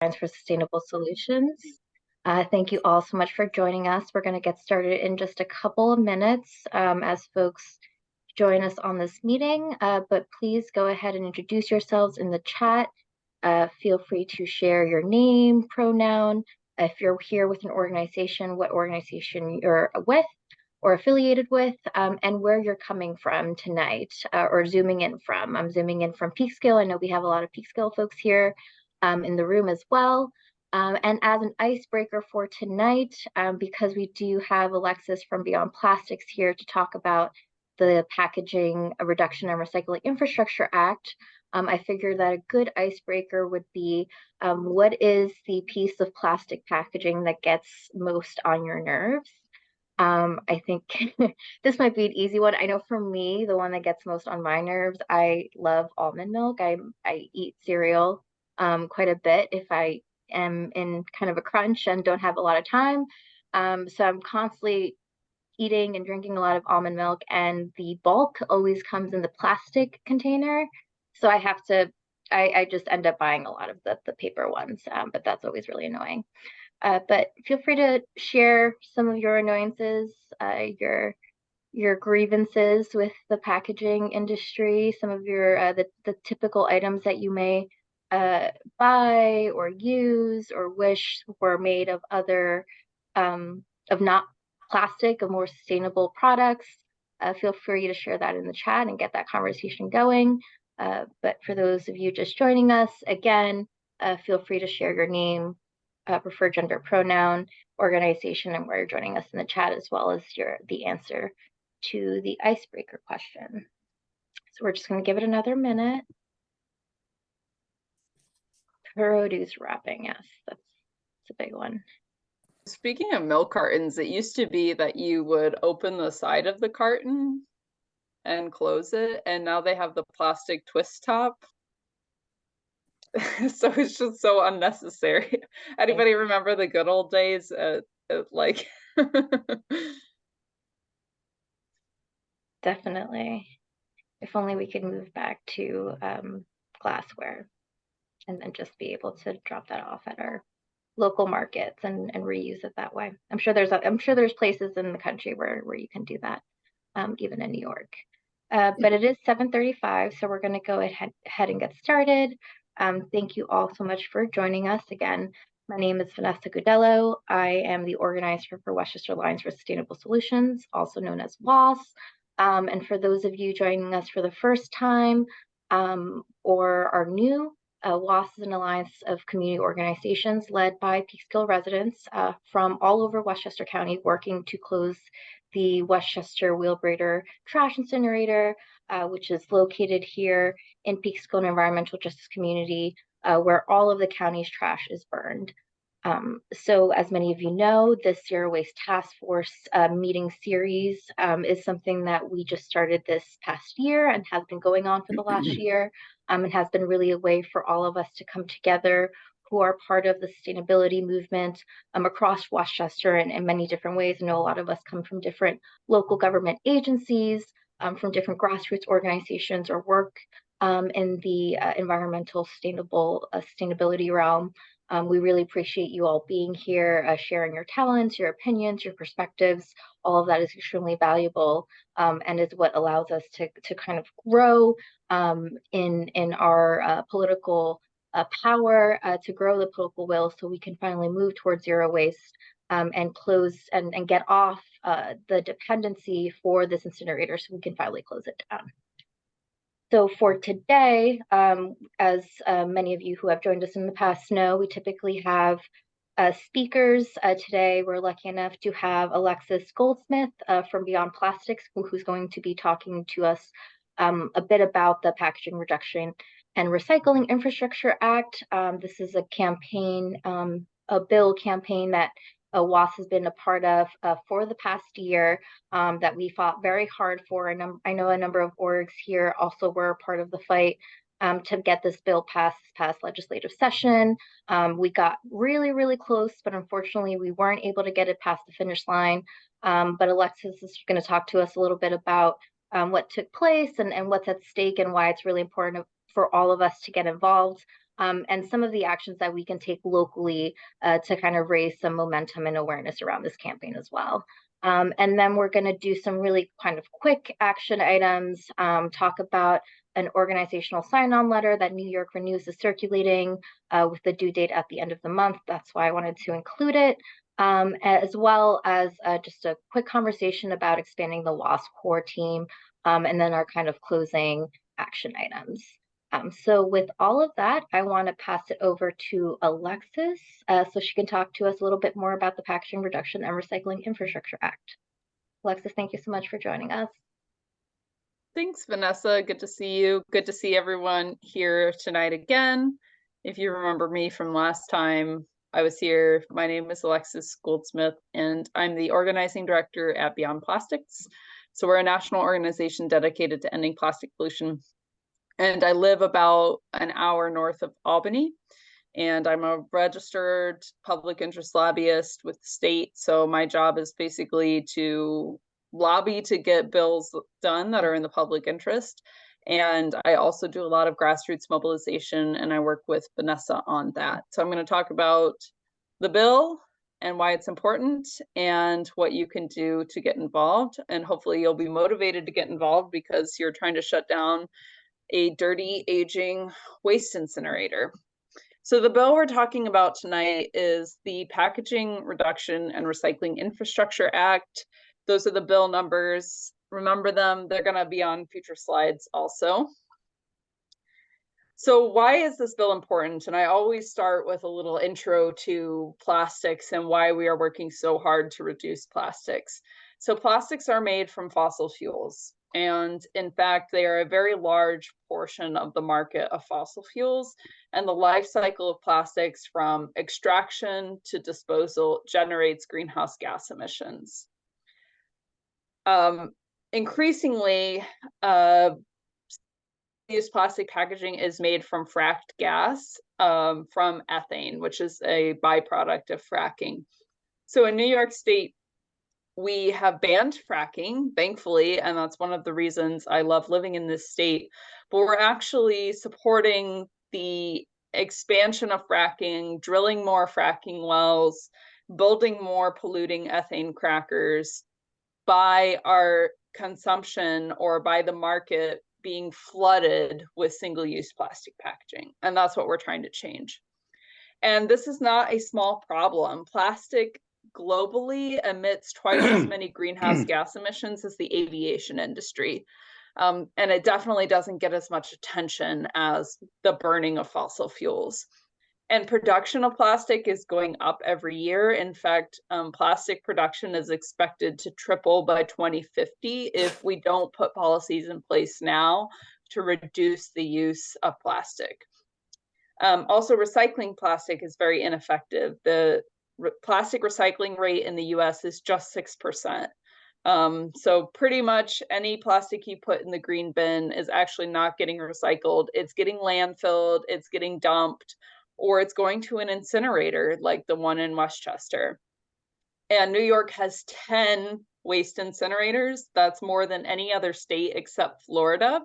Alliance for Sustainable Solutions. Thank you all so much for joining us. We're going to get started in just a couple of minutes as folks join us on this meeting, but please go ahead and introduce yourselves in the chat. Feel free to share your name, pronoun, if you're here with an organization, what organization you're with or affiliated with, and where you're coming from tonight or zooming in from. I'm zooming in from Peekskill. I know we have a lot of Peekskill folks here in the room as well. And as an icebreaker for tonight, because we do have Alexis from Beyond Plastics here to talk about the Packaging Reduction and Recycling Infrastructure Act, I figured that a good icebreaker would be, what is the piece of plastic packaging that gets most on your nerves? I think this might be an easy one. I know for me, the one that gets most on my nerves, I love almond milk. I eat cereal quite a bit if I am in kind of a crunch and don't have a lot of time. So I'm constantly eating and drinking a lot of almond milk, and the bulk always comes in the plastic container. So I just end up buying a lot of the paper ones, but that's always really annoying. But feel free to share some of your annoyances, your grievances with the packaging industry, some of your the typical items that you may buy or use or wish were made of other of not plastic, of more sustainable products. Feel free to share that in the chat and get that conversation going. But for those of you just joining us, again, feel free to share your name, preferred gender pronoun, organization, and where you're joining us in the chat, as well as the answer to the icebreaker question. So we're just going to give it another minute. Produce wrapping, yes, that's a big one. Speaking of milk cartons, it used to be that you would open the side of the carton and close it, and now they have the plastic twist top. So it's just so unnecessary. Anybody remember the good old days? Like Definitely. If only we could move back to glassware and then just be able to drop that off at our local markets and reuse it that way. I'm sure there's places in the country where you can do that, even in New York. But it is 7:35, so we're going to go ahead and get started. Thank you all so much for joining us again. My name is Vanessa Gudello. I am the organizer for Westchester Alliance for Sustainable Solutions, also known as WAS. And for those of you joining us for the first time or are new, WAS is an alliance of community organizations led by Peekskill residents from all over Westchester County, working to close the Westchester Wheelbrader trash incinerator, which is located here in Peekskill Environmental Justice Community, where all of the county's trash is burned. So as many of you know, the Zero Waste Task Force meeting series is something that we just started this past year and has been going on for the last year, and has been really a way for all of us to come together who are part of the sustainability movement across Westchester in many different ways. I know a lot of us come from different local government agencies, from different grassroots organizations, or work in the environmental sustainability realm. We really appreciate you all being here, sharing your talents, your opinions, your perspectives. All of that is extremely valuable, and is what allows us to kind of grow in our political power, to grow the political will, so we can finally move towards zero waste and close and get off the dependency for this incinerator, so we can finally close it down. So for today, as many of you who have joined us in the past know, we typically have speakers. Today, we're lucky enough to have Alexis Goldsmith from Beyond Plastics, who's going to be talking to us a bit about the Packaging Reduction and Recycling Infrastructure Act. This is a campaign, a bill campaign that WAS has been a part of for the past year, that we fought very hard for. I know a number of orgs here also were a part of the fight to get this bill passed this past legislative session. We got really, really close, but unfortunately we weren't able to get it past the finish line. But Alexis is going to talk to us a little bit about what took place and what's at stake, and why it's really important for all of us to get involved. and some of the actions that we can take locally to kind of raise some momentum and awareness around this campaign as well. And then we're going to do some really kind of quick action items, talk about an organizational sign-on letter that New York Renews is circulating with the due date at the end of the month. That's why I wanted to include it, as well as just a quick conversation about expanding the WASP core team, and then our kind of closing action items. So with all of that, I want to pass it over to Alexis so she can talk to us a little bit more about the Packaging Reduction and Recycling Infrastructure Act. Alexis, thank you so much for joining us. Thanks, Vanessa. Good to see you. Good to see everyone here tonight again. If you remember me from last time I was here, my name is Alexis Goldsmith, and I'm the organizing director at Beyond Plastics. So we're a national organization dedicated to ending plastic pollution. And I live about an hour north of Albany, and I'm a registered public interest lobbyist with the state. So my job is basically to lobby to get bills done that are in the public interest. And I also do a lot of grassroots mobilization, and I work with Vanessa on that. So I'm going to talk about the bill and why it's important and what you can do to get involved. And hopefully you'll be motivated to get involved because you're trying to shut down a dirty, aging waste incinerator. So the bill we're talking about tonight is the Packaging Reduction and Recycling Infrastructure Act. Those are the bill numbers. Remember them, they're going to be on future slides also. So why is this bill important? And I always start with a little intro to plastics and why we are working so hard to reduce plastics. So plastics are made from fossil fuels. And in fact, they are a very large portion of the market of fossil fuels. And the life cycle of plastics from extraction to disposal generates greenhouse gas emissions. Increasingly, use plastic packaging is made from fracked gas, from ethane, which is a byproduct of fracking. So in New York State, we have banned fracking, thankfully, and that's one of the reasons I love living in this state. But we're actually supporting the expansion of fracking, drilling more fracking wells, building more polluting ethane crackers by our consumption or by the market being flooded with single-use plastic packaging. And that's what we're trying to change. And this is not a small problem. Plastic globally emits twice as many greenhouse gas emissions as the aviation industry. And it definitely doesn't get as much attention as the burning of fossil fuels. And production of plastic is going up every year. In fact, plastic production is expected to triple by 2050 if we don't put policies in place now to reduce the use of plastic. Also, recycling plastic is very ineffective. The plastic recycling rate in the US is just 6%. So pretty much any plastic you put in the green bin is actually not getting recycled. It's getting landfilled, it's getting dumped, or it's going to an incinerator like the one in Westchester. And New York has 10 waste incinerators. That's more than any other state except Florida.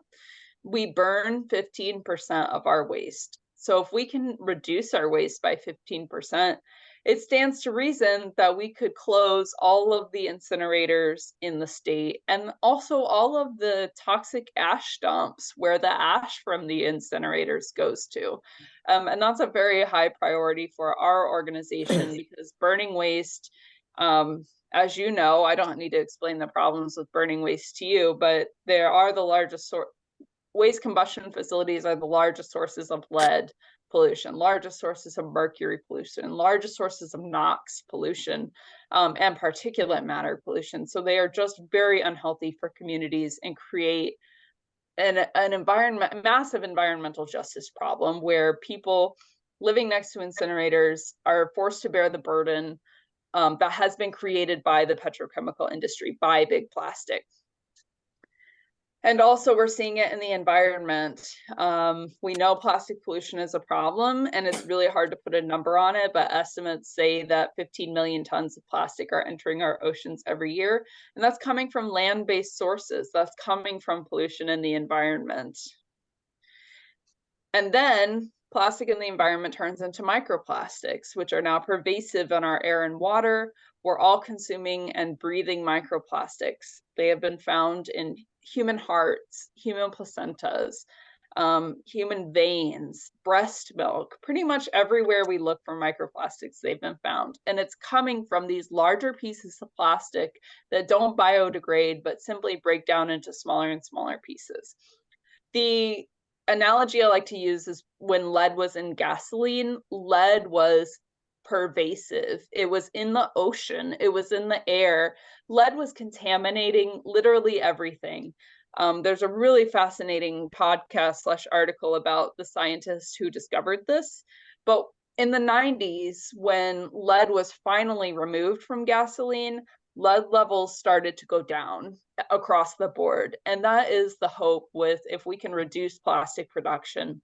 We burn 15% of our waste. So if we can reduce our waste by 15%, it stands to reason that we could close all of the incinerators in the state and also all of the toxic ash dumps where the ash from the incinerators goes to. And that's a very high priority for our organization because burning waste, as you know, I don't need to explain the problems with burning waste to you, but there are the largest waste combustion facilities are the largest sources of lead pollution, largest sources of mercury pollution, largest sources of NOx pollution, and particulate matter pollution. So they are just very unhealthy for communities and create an massive environmental justice problem where people living next to incinerators are forced to bear the burden that has been created by the petrochemical industry, by big plastic. And also we're seeing it in the environment. We know plastic pollution is a problem and it's really hard to put a number on it, but estimates say that 15 million tons of plastic are entering our oceans every year. And that's coming from land-based sources. That's coming from pollution in the environment. And then plastic in the environment turns into microplastics, which are now pervasive in our air and water. We're all consuming and breathing microplastics. They have been found in human hearts, human placentas, human veins, breast milk, pretty much everywhere we look for microplastics, they've been found. And it's coming from these larger pieces of plastic that don't biodegrade, but simply break down into smaller and smaller pieces. The analogy I like to use is when lead was in gasoline, lead was pervasive. It was in the ocean, it was in the air. Lead was contaminating literally everything. There's a really fascinating podcast / article about the scientists who discovered this. But in the 90s, when lead was finally removed from gasoline, lead levels started to go down across the board. And that is the hope with, if we can reduce plastic production,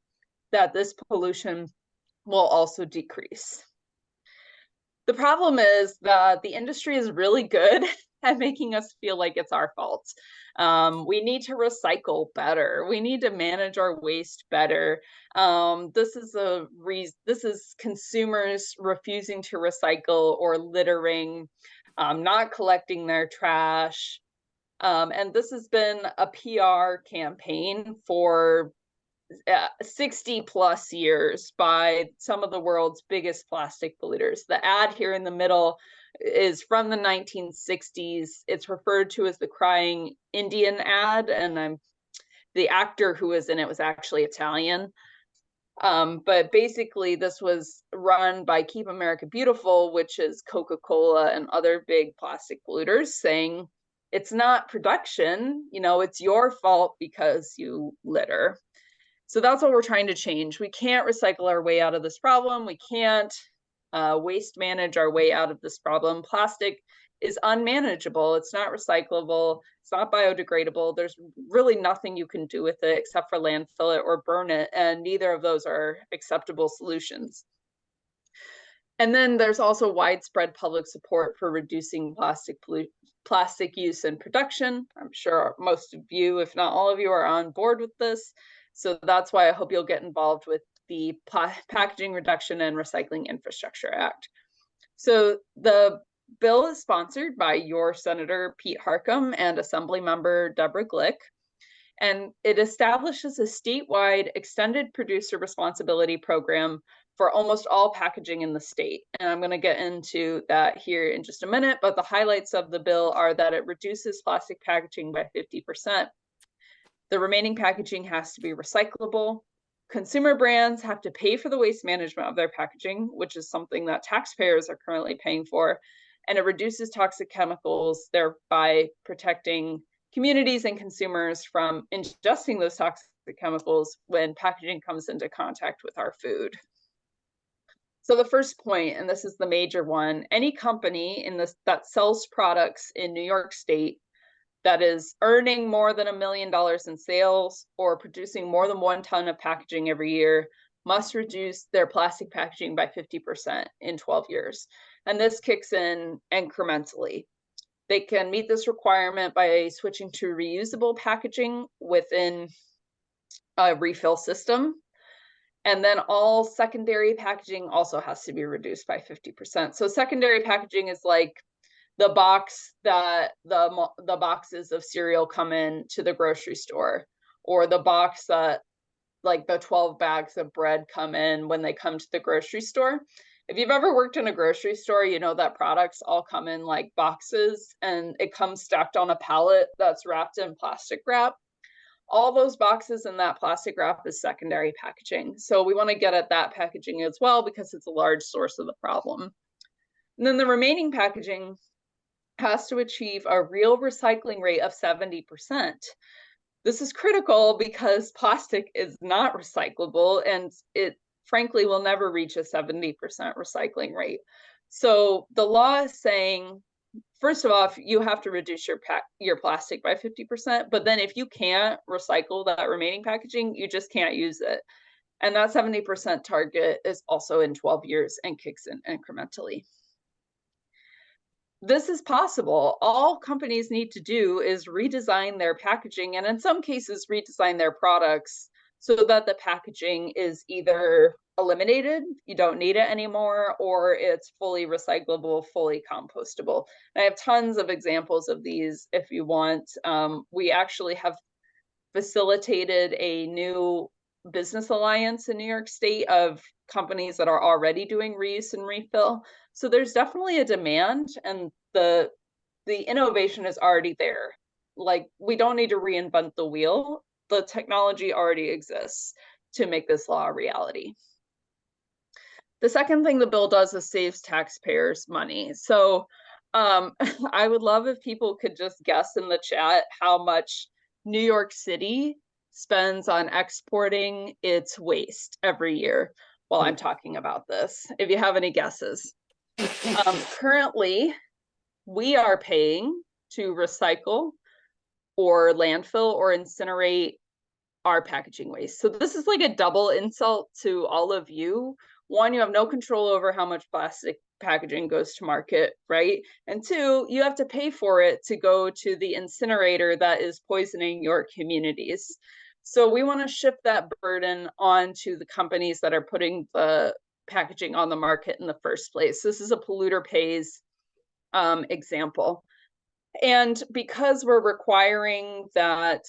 that this pollution will also decrease. The problem is that the industry is really good at making us feel like it's our fault. We need to recycle better. We need to manage our waste better. This is consumers refusing to recycle or littering, not collecting their trash. And this has been a PR campaign for 60 plus years by some of the world's biggest plastic polluters. The ad here in the middle is from the 1960s. It's referred to as the Crying Indian ad, and the actor who was in it was actually Italian. But basically, this was run by Keep America Beautiful, which is Coca-Cola and other big plastic polluters, saying it's not production, it's your fault because you litter. So that's what we're trying to change. We can't recycle our way out of this problem. We can't waste manage our way out of this problem. Plastic is unmanageable. It's not recyclable. It's not biodegradable. There's really nothing you can do with it except for landfill it or burn it. And neither of those are acceptable solutions. And then there's also widespread public support for reducing plastic use and production. I'm sure most of you, if not all of you, are on board with this. So that's why I hope you'll get involved with the Packaging Reduction and Recycling Infrastructure Act. So the bill is sponsored by your Senator Pete Harckham and Assemblymember Deborah Glick, and it establishes a statewide extended producer responsibility program for almost all packaging in the state. And I'm going to get into that here in just a minute, but the highlights of the bill are that it reduces plastic packaging by 50%. The remaining packaging has to be recyclable. Consumer brands have to pay for the waste management of their packaging, which is something that taxpayers are currently paying for. And it reduces toxic chemicals, thereby protecting communities and consumers from ingesting those toxic chemicals when packaging comes into contact with our food. So the first point, and this is the major one, any company that sells products in New York State that is earning more than $1 million in sales or producing more than 1 ton of packaging every year must reduce their plastic packaging by 50% in 12 years. And this kicks in incrementally. They can meet this requirement by switching to reusable packaging within a refill system. And then all secondary packaging also has to be reduced by 50%. So secondary packaging is like the box that the boxes of cereal come in to the grocery store, or the box that like the 12 bags of bread come in when they come to the grocery store. If you've ever worked in a grocery store, you know that products all come in like boxes and it comes stacked on a pallet that's wrapped in plastic wrap. All those boxes in that plastic wrap is secondary packaging. So we want to get at that packaging as well because it's a large source of the problem. And then the remaining packaging has to achieve a real recycling rate of 70%. This is critical because plastic is not recyclable and it frankly will never reach a 70% recycling rate. So the law is saying, first of all, you have to reduce your plastic by 50%, but then if you can't recycle that remaining packaging, you just can't use it. And that 70% target is also in 12 years and kicks in incrementally. This is possible. All companies need to do is redesign their packaging and in some cases redesign their products so that the packaging is either eliminated, you don't need it anymore, or it's fully recyclable, fully compostable. And I have tons of examples of these if you want. We actually have facilitated a new business alliance in New York State of companies that are already doing reuse and refill. So there's definitely a demand, and the innovation is already there. Like, we don't need to reinvent the wheel. The technology already exists to make this law a reality. The second thing the bill does is saves taxpayers money. So I would love if people could just guess in the chat how much New York City spends on exporting its waste every year while I'm talking about this, if you have any guesses. Currently, we are paying to recycle or landfill or incinerate our packaging waste. So this is like a double insult to all of you. One, you have no control over how much plastic packaging goes to market, right? And two, you have to pay for it to go to the incinerator that is poisoning your communities. So we want to shift that burden onto the companies that are putting the packaging on the market in the first place. This is a polluter pays example. And because we're requiring that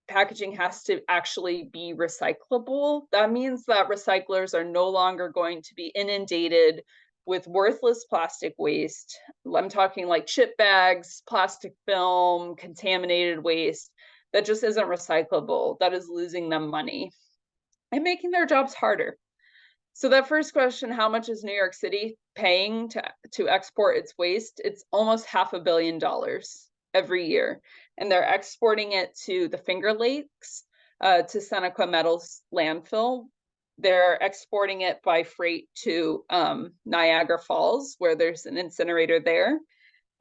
packaging has to actually be recyclable, that means that recyclers are no longer going to be inundated with worthless plastic waste. I'm talking like chip bags, plastic film, contaminated waste that just isn't recyclable, that is losing them money and making their jobs harder. So that first question, how much is New York City paying to export its waste? It's almost $500 million every year. And they're exporting it to the Finger Lakes, to Seneca Metals landfill. They're exporting it by freight to Niagara Falls, where there's an incinerator there.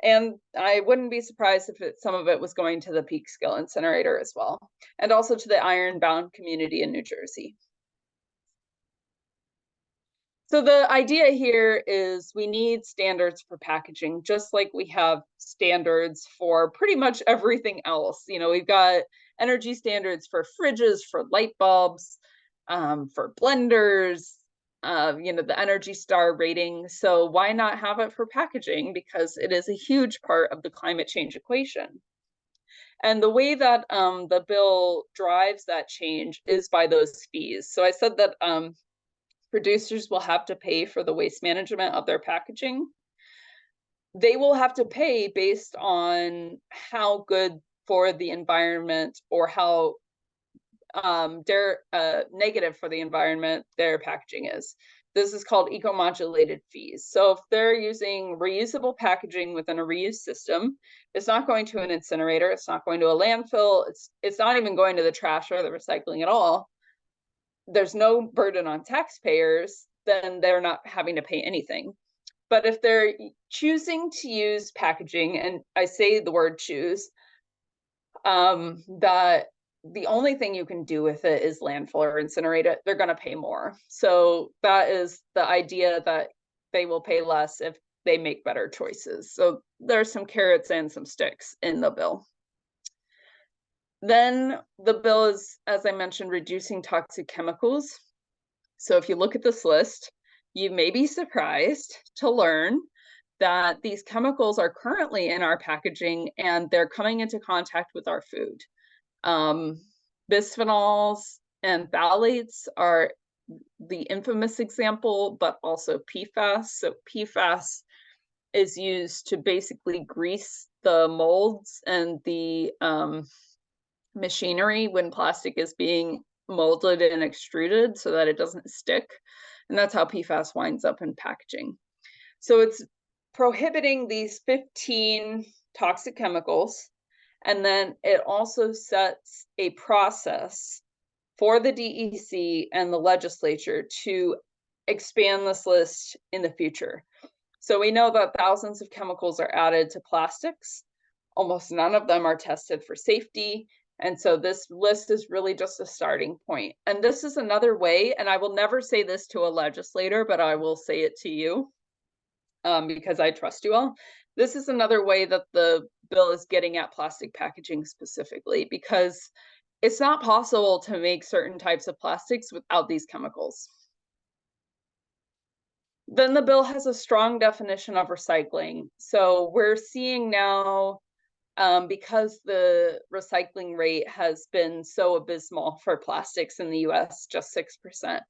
And I wouldn't be surprised if some of it was going to the Peekskill incinerator as well, and also to the Ironbound community in New Jersey. So the idea here is we need standards for packaging, just like we have standards for pretty much everything else. You know, we've got energy standards for fridges, for light bulbs, for blenders, you know, the Energy Star rating. So why not have it for packaging? Because it is a huge part of the climate change equation. And the way that the bill drives that change is by those fees. So I said that producers will have to pay for the waste management of their packaging. They will have to pay based on how good for the environment or how negative for the environment their packaging is. This is called eco-modulated fees. So if they're using reusable packaging within a reuse system, it's not going to an incinerator, it's not going to a landfill, it's not even going to the trash or the recycling at all. There's no burden on taxpayers, then they're not having to pay anything. But if they're choosing to use packaging, and I say the word choose, that the only thing you can do with it is landfill or incinerate it, they're going to pay more. So that is the idea, that they will pay less if they make better choices. So there's some carrots and some sticks in the bill. Then the bill is, as I mentioned, reducing toxic chemicals. So if you look at this list, you may be surprised to learn that these chemicals are currently in our packaging and they're coming into contact with our food. Bisphenols and phthalates are the infamous example, but also PFAS. So PFAS is used to basically grease the molds and the machinery when plastic is being molded and extruded so that it doesn't stick. And that's how PFAS winds up in packaging. So it's prohibiting these 15 toxic chemicals. And then it also sets a process for the DEC and the legislature to expand this list in the future. So we know that thousands of chemicals are added to plastics. Almost none of them are tested for safety. And so this list is really just a starting point. And this is another way, and I will never say this to a legislator, but I will say it to you because I trust you all. This is another way that the bill is getting at plastic packaging specifically, because it's not possible to make certain types of plastics without these chemicals. Then the bill has a strong definition of recycling. So we're seeing now, because the recycling rate has been so abysmal for plastics in the US, just 6%,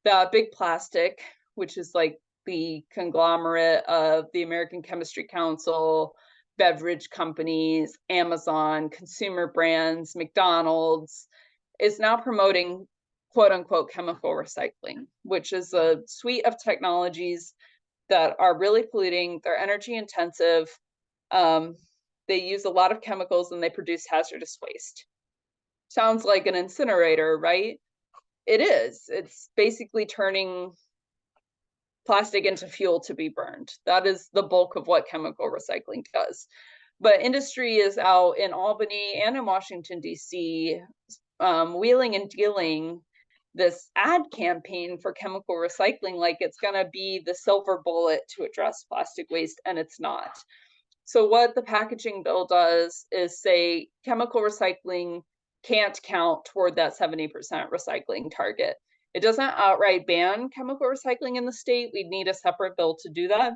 that big plastic, which is like the conglomerate of the American Chemistry Council, beverage companies, Amazon, consumer brands, McDonald's, is now promoting quote unquote chemical recycling, which is a suite of technologies that are really polluting. They're energy intensive. They use a lot of chemicals and they produce hazardous waste. Sounds like an incinerator, right? It is. It's basically turning plastic into fuel to be burned. That is the bulk of what chemical recycling does. But industry is out in Albany and in Washington, D.C., wheeling and dealing this ad campaign for chemical recycling like it's going to be the silver bullet to address plastic waste, and it's not. So what the packaging bill does is say chemical recycling can't count toward that 70% recycling target. It doesn't outright ban chemical recycling in the state. We'd need a separate bill to do that.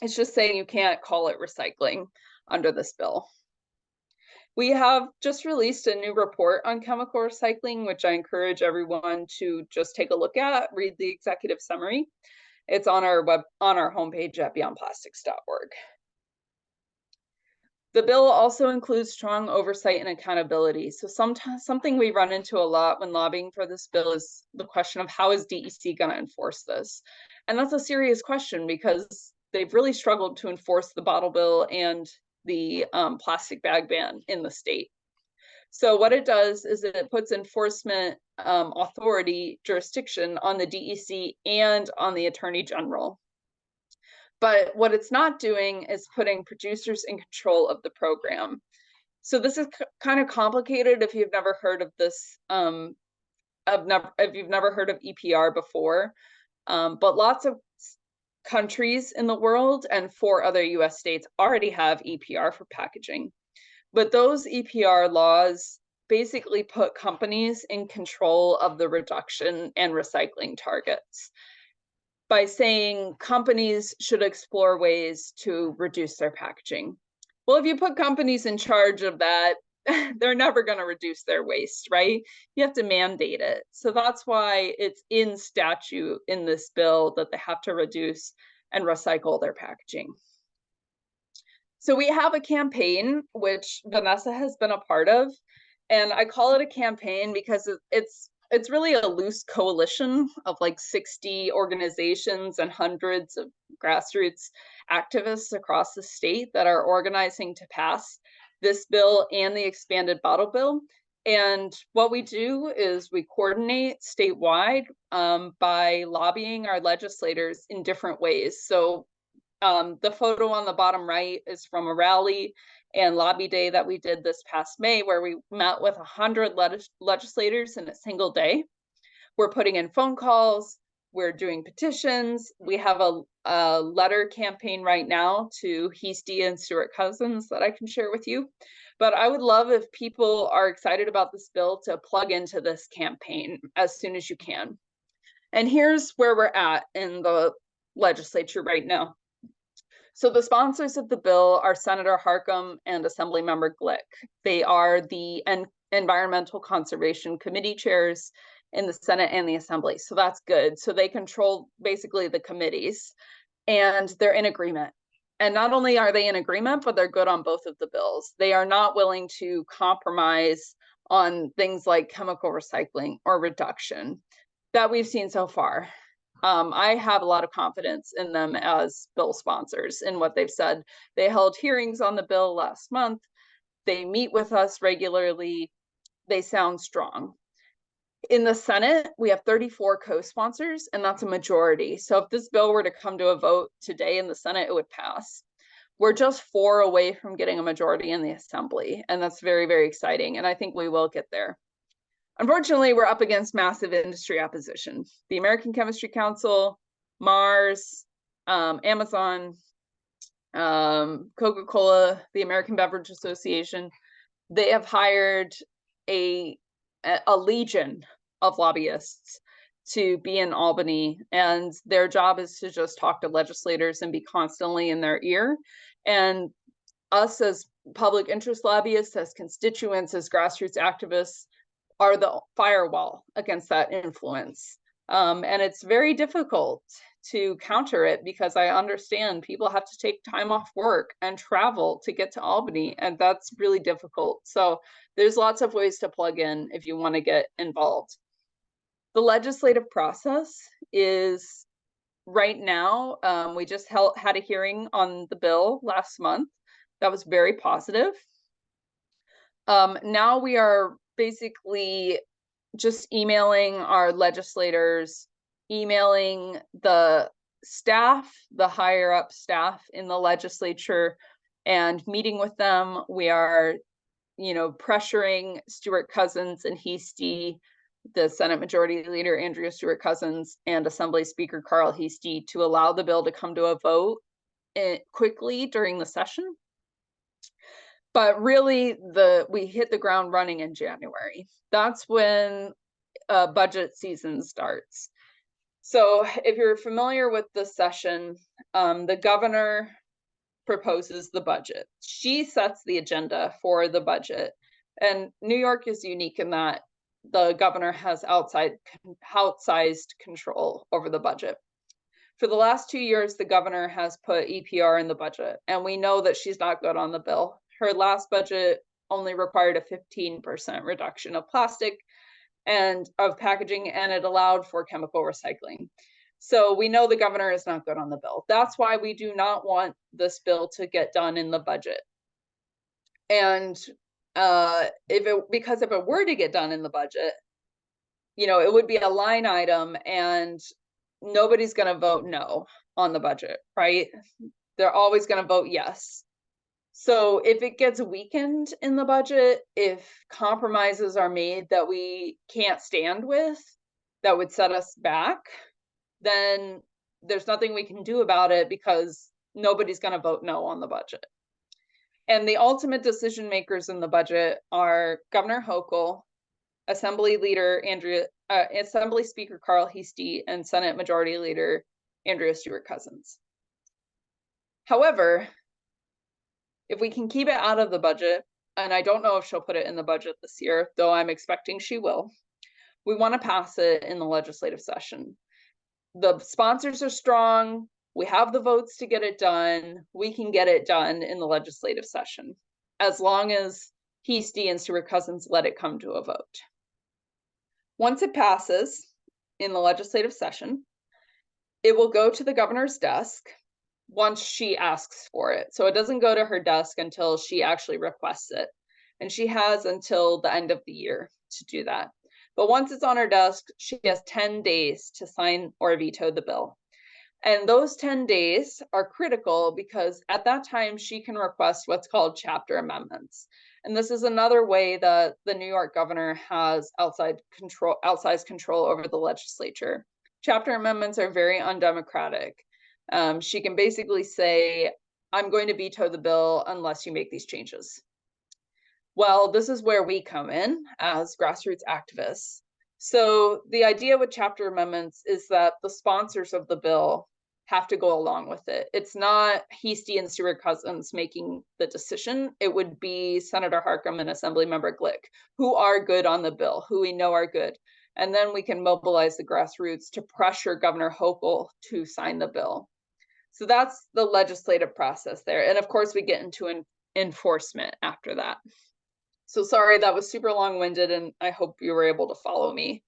It's just saying you can't call it recycling under this bill. We have just released a new report on chemical recycling, which I encourage everyone to just take a look at, read the executive summary. It's on our homepage at beyondplastics.org. The bill also includes strong oversight and accountability. So sometimes something we run into a lot when lobbying for this bill is the question of how is DEC going to enforce this? And that's a serious question because they've really struggled to enforce the bottle bill and the plastic bag ban in the state. So what it does is it puts enforcement authority jurisdiction on the DEC and on the Attorney General. But what it's not doing is putting producers in control of the program. So this is kind of complicated if you've never heard of this, if you've never heard of EPR before. But lots of countries in the world and 4 other US states already have EPR for packaging. But those EPR laws basically put companies in control of the reduction and recycling targets by saying companies should explore ways to reduce their packaging. Well, if you put companies in charge of that, they're never going to reduce their waste, right? You have to mandate it. So that's why it's in statute in this bill that they have to reduce and recycle their packaging. So we have a campaign, which Vanessa has been a part of, and I call it a campaign because it's really a loose coalition of like 60 organizations and hundreds of grassroots activists across the state that are organizing to pass this bill and the expanded bottle bill. And what we do is we coordinate statewide by lobbying our legislators in different ways. So the photo on the bottom right is from a rally and lobby day that we did this past May, where we met with 100 legislators in a single day. We're putting in phone calls, we're doing petitions. We have a letter campaign right now to Heastie and Stuart Cousins that I can share with you. But I would love if people are excited about this bill to plug into this campaign as soon as you can. And here's where we're at in the legislature right now. So the sponsors of the bill are Senator Harckham and Assemblymember Glick. They are the Environmental Conservation Committee chairs in the Senate and the Assembly. So that's good. So they control basically the committees and they're in agreement. And not only are they in agreement, but they're good on both of the bills. They are not willing to compromise on things like chemical recycling or reduction that we've seen so far. I have a lot of confidence in them as bill sponsors in what they've said. They held hearings on the bill last month. They meet with us regularly. They sound strong. In the Senate, we have 34 co-sponsors, and that's a majority. So if this bill were to come to a vote today in the Senate, it would pass. We're just 4 away from getting a majority in the Assembly, and that's very, very exciting. And I think we will get there. Unfortunately, we're up against massive industry opposition. The American Chemistry Council, Mars, Amazon, Coca-Cola, the American Beverage Association, they have hired a legion of lobbyists to be in Albany, and their job is to just talk to legislators and be constantly in their ear. And us as public interest lobbyists, as constituents, as grassroots activists, are the firewall against that influence. And it's very difficult to counter it, because I understand people have to take time off work and travel to get to Albany, and that's really difficult. So there's lots of ways to plug in if you want to get involved. The legislative process is right now, we just had a hearing on the bill last month. That was very positive. Now we are basically just emailing our legislators, emailing the staff, the higher up staff in the legislature, and meeting with them. We are, pressuring Stewart Cousins and Heastie, the Senate Majority Leader Andrea Stewart Cousins, and Assembly Speaker Carl Heastie to allow the bill to come to a vote quickly during the session. But really, we hit the ground running in January. That's when budget season starts. So if you're familiar with the session, the governor proposes the budget. She sets the agenda for the budget. And New York is unique in that the governor has outsized control over the budget. For the last 2 years, the governor has put EPR in the budget, and we know that she's not good on the bill. Her last budget only required a 15% reduction of plastic and of packaging, and it allowed for chemical recycling. So we know the governor is not good on the bill. That's why we do not want this bill to get done in the budget. And because if it were to get done in the budget, it would be a line item, and nobody's going to vote no on the budget, right? They're always going to vote yes. So if it gets weakened in the budget, if compromises are made that we can't stand with, that would set us back, then there's nothing we can do about it, because nobody's going to vote no on the budget. And the ultimate decision makers in the budget are Governor Hochul, Assembly Speaker Carl Heastie, and Senate Majority Leader Andrea Stewart Cousins. However, if we can keep it out of the budget, and I don't know if she'll put it in the budget this year, though I'm expecting she will, we want to pass it in the legislative session. The sponsors are strong. We have the votes to get it done. We can get it done in the legislative session, as long as Heastie and Stewart Cousins let it come to a vote. Once it passes in the legislative session, it will go to the governor's desk once she asks for it. So it doesn't go to her desk until she actually requests it. And she has until the end of the year to do that. But once it's on her desk, she has 10 days to sign or veto the bill. And those 10 days are critical, because at that time she can request what's called chapter amendments. And this is another way that the New York governor has outsized control over the legislature. Chapter amendments are very undemocratic. She can basically say, I'm going to veto the bill unless you make these changes. Well, this is where we come in as grassroots activists. So the idea with chapter amendments is that the sponsors of the bill have to go along with it. It's not Heastie and Stewart Cousins making the decision. It would be Senator Harckham and Assemblymember Glick, who are good on the bill, who we know are good. And then we can mobilize the grassroots to pressure Governor Hochul to sign the bill. So that's the legislative process there. And of course, we get into enforcement after that. So sorry, that was super long-winded, and I hope you were able to follow me.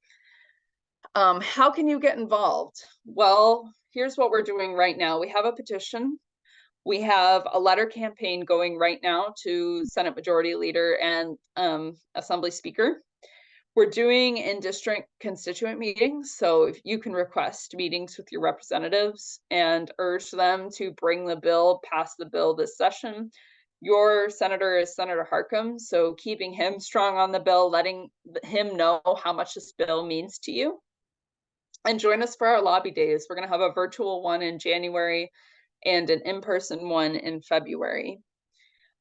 How can you get involved? Well, here's what we're doing right now. We have a petition. We have a letter campaign going right now to Senate Majority Leader and Assembly Speaker. We're doing in-district constituent meetings, so if you can request meetings with your representatives and urge them to bring the bill, pass the bill this session. Your senator is Senator Harckham, so keeping him strong on the bill, letting him know how much this bill means to you. And join us for our lobby days. We're going to have a virtual one in January and an in-person one in February.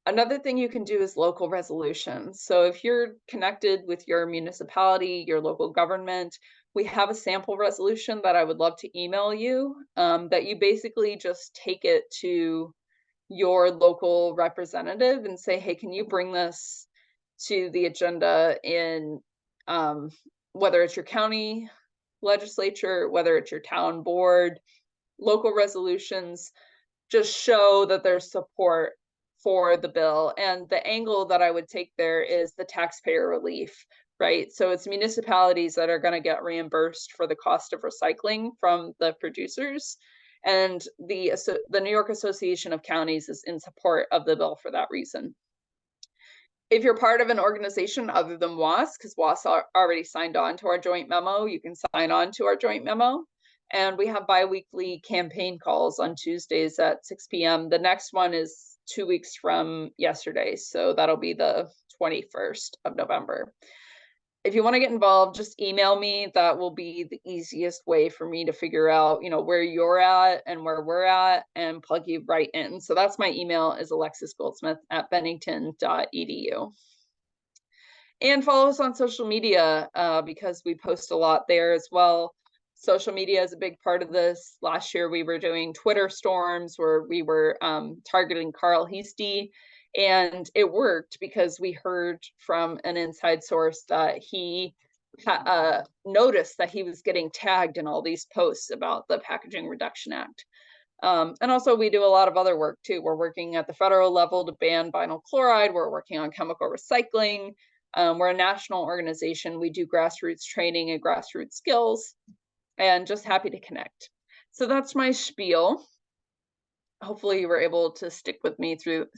Another thing you can do is local resolutions. So if you're connected with your municipality, your local government, we have a sample resolution that I would love to email you, that you basically just take it to your local representative and say, hey, can you bring this to the agenda in, whether it's your county legislature, whether it's your town board, local resolutions, just show that there's support for the bill. And the angle that I would take there is the taxpayer relief, right? So it's municipalities that are going to get reimbursed for the cost of recycling from the producers. And the New York Association of Counties is in support of the bill for that reason. If you're part of an organization other than WAS, because WAS already signed on to our joint memo, you can sign on to our joint memo. And we have bi-weekly campaign calls on Tuesdays at 6 p.m. The next one is 2 weeks from yesterday, so that'll be the 21st of November. If you want to get involved, just email me. That will be the easiest way for me to figure out, where you're at and where we're at and plug you right in. So that's my email, is alexisgoldsmith@bennington.edu. And follow us on social media, because we post a lot there as well. Social media is a big part of this. Last year, we were doing Twitter storms where we were targeting Carl Heastie, and it worked because we heard from an inside source that he noticed that he was getting tagged in all these posts about the Packaging Reduction Act. And also we do a lot of other work too. We're working at the federal level to ban vinyl chloride. We're working on chemical recycling. We're a national organization. We do grassroots training and grassroots skills, and just happy to connect. So that's my spiel. Hopefully you were able to stick with me through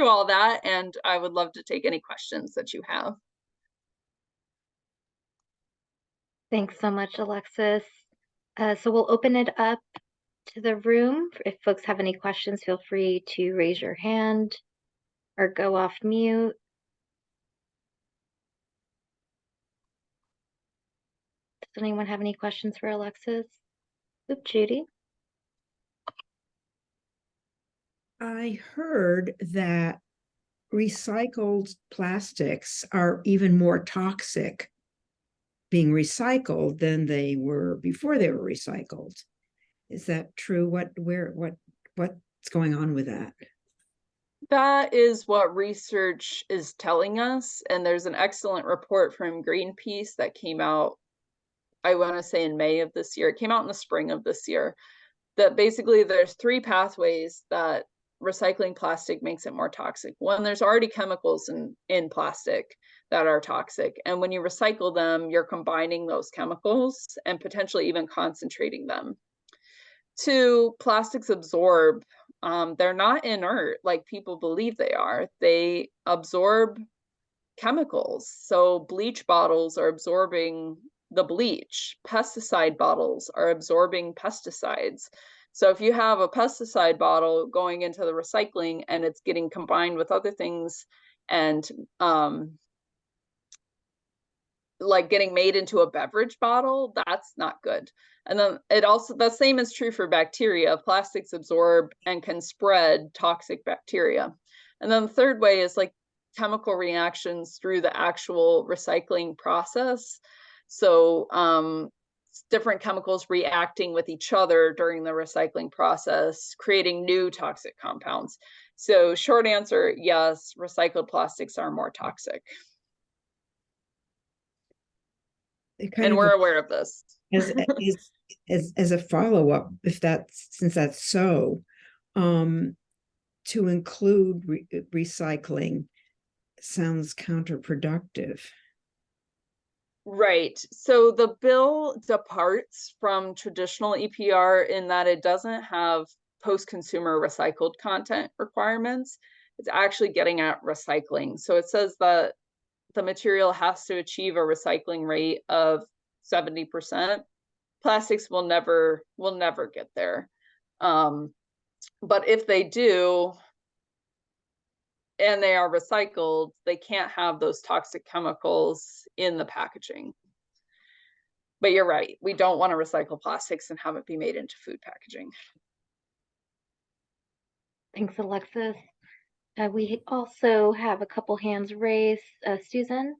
all that, and I would love to take any questions that you have. Thanks so much, Alexis. So we'll open it up to the room. If folks have any questions, feel free to raise your hand or go off mute. Does anyone have any questions for Alexis? Oop, Judy. I heard that recycled plastics are even more toxic being recycled than they were before they were recycled. Is that true? What's going on with that? That is what research is telling us. And there's an excellent report from Greenpeace that came out, I want to say in May of this year. It came out in the spring of this year, that basically there's 3 pathways that recycling plastic makes it more toxic. One, there's already chemicals in plastic that are toxic. And when you recycle them, you're combining those chemicals and potentially even concentrating them. 2, plastics absorb. They're not inert like people believe they are. They absorb chemicals. So bleach bottles are absorbing the bleach. Pesticide bottles are absorbing pesticides. So if you have a pesticide bottle going into the recycling and it's getting combined with other things and like getting made into a beverage bottle, that's not good. And then the same is true for bacteria. Plastics absorb and can spread toxic bacteria. And then the third way is like chemical reactions through the actual recycling process. So different chemicals reacting with each other during the recycling process, creating new toxic compounds. So short answer, yes, recycled plastics are more toxic. And we're aware of this. As a follow-up, since that's so, to include recycling sounds counterproductive. Right. So the bill departs from traditional EPR in that it doesn't have post-consumer recycled content requirements. It's actually getting at recycling. So it says that the material has to achieve a recycling rate of 70%. Plastics will never get there. But if they do, and they are recycled, they can't have those toxic chemicals in the packaging. But you're right, we don't want to recycle plastics and have it be made into food packaging. Thanks, Alexis. We also have a couple hands raised. Susan?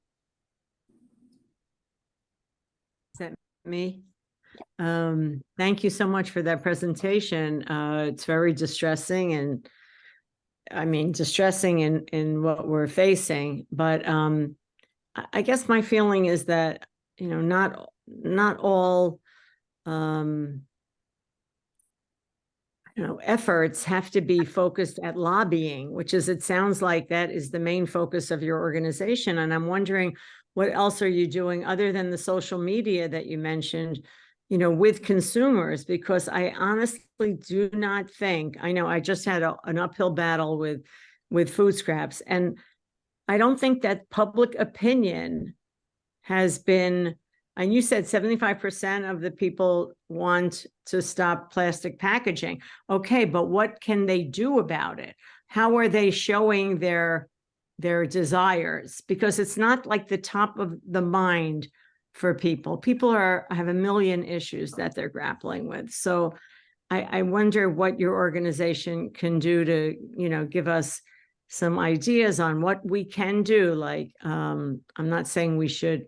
Is that me? Thank you so much for that presentation. It's very distressing, and I mean, distressing in what we're facing. But I guess my feeling is that, you know, not all efforts have to be focused at lobbying, which is, it sounds like that is the main focus of your organization. And I'm wondering, what else are you doing other than the social media that you mentioned, you know, with consumers? Because I honestly do not think, I know I just had an uphill battle with food scraps, and I don't think that public opinion has been, and you said 75% of the people want to stop plastic packaging. Okay, but what can they do about it? How are they showing their desires? Because it's not like the top of the mind for people. People have a million issues that they're grappling with. So I wonder what your organization can do to, you know, give us some ideas on what we can do. Like, I'm not saying we should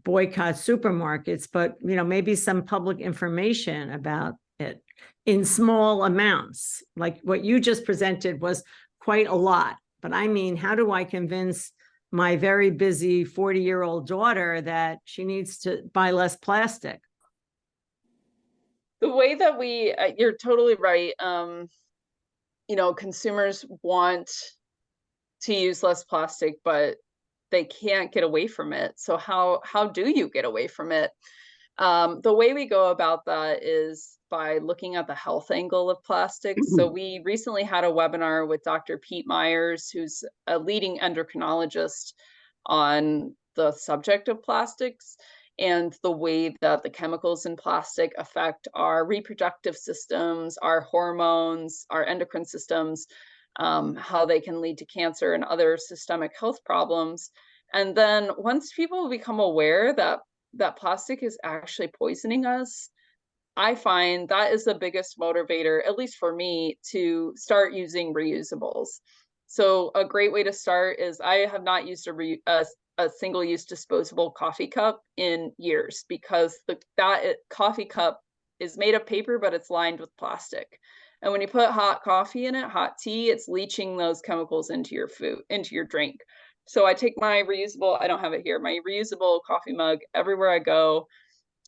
boycott supermarkets, but, you know, maybe some public information about it in small amounts. Like what you just presented was quite a lot, but I mean, how do I convince my very busy 40-year-old daughter that she needs to buy less plastic? The way that you're totally right. You know, consumers want to use less plastic, but they can't get away from it. So how do you get away from it? The way we go about that is by looking at the health angle of plastics. So we recently had a webinar with Dr. Pete Myers, who's a leading endocrinologist on the subject of plastics and the way that the chemicals in plastic affect our reproductive systems, our hormones, our endocrine systems, how they can lead to cancer and other systemic health problems. And then once people become aware that plastic is actually poisoning us, I find that is the biggest motivator, at least for me, to start using reusables. So a great way to start is, I have not used a single-use disposable coffee cup in years, because that coffee cup is made of paper, but it's lined with plastic. And when you put hot coffee in it, hot tea, it's leaching those chemicals into your food, into your drink. So I take my reusable, I don't have it here, my reusable coffee mug everywhere I go,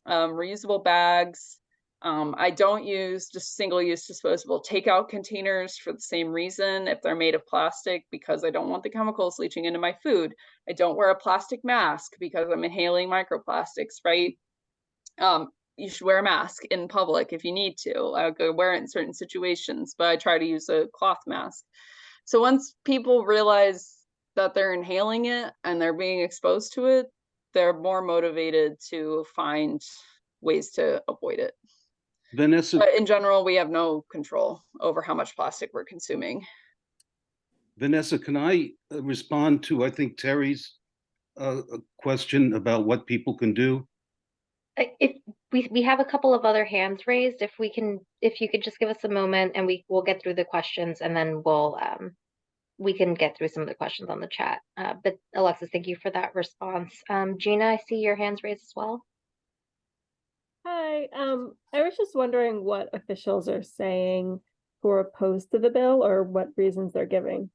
reusable bags. I don't use just single-use disposable takeout containers for the same reason, if they're made of plastic, because I don't want the chemicals leaching into my food. I don't wear a plastic mask because I'm inhaling microplastics, right? You should wear a mask in public if you need to. I could wear it in certain situations, but I try to use a cloth mask. So once people realize that they're inhaling it and they're being exposed to it, they're more motivated to find ways to avoid it. Vanessa, But in general, we have no control over how much plastic we're consuming. Vanessa, can I respond to, I think, Terry's question about what people can do? If we have a couple of other hands raised, if you could just give us a moment, and we'll get through the questions, and then we can get through some of the questions on the chat. But Alexis, thank you for that response. Gina, I see your hands raised as well. Hi, I was just wondering what officials are saying who are opposed to the bill, or what reasons they're giving.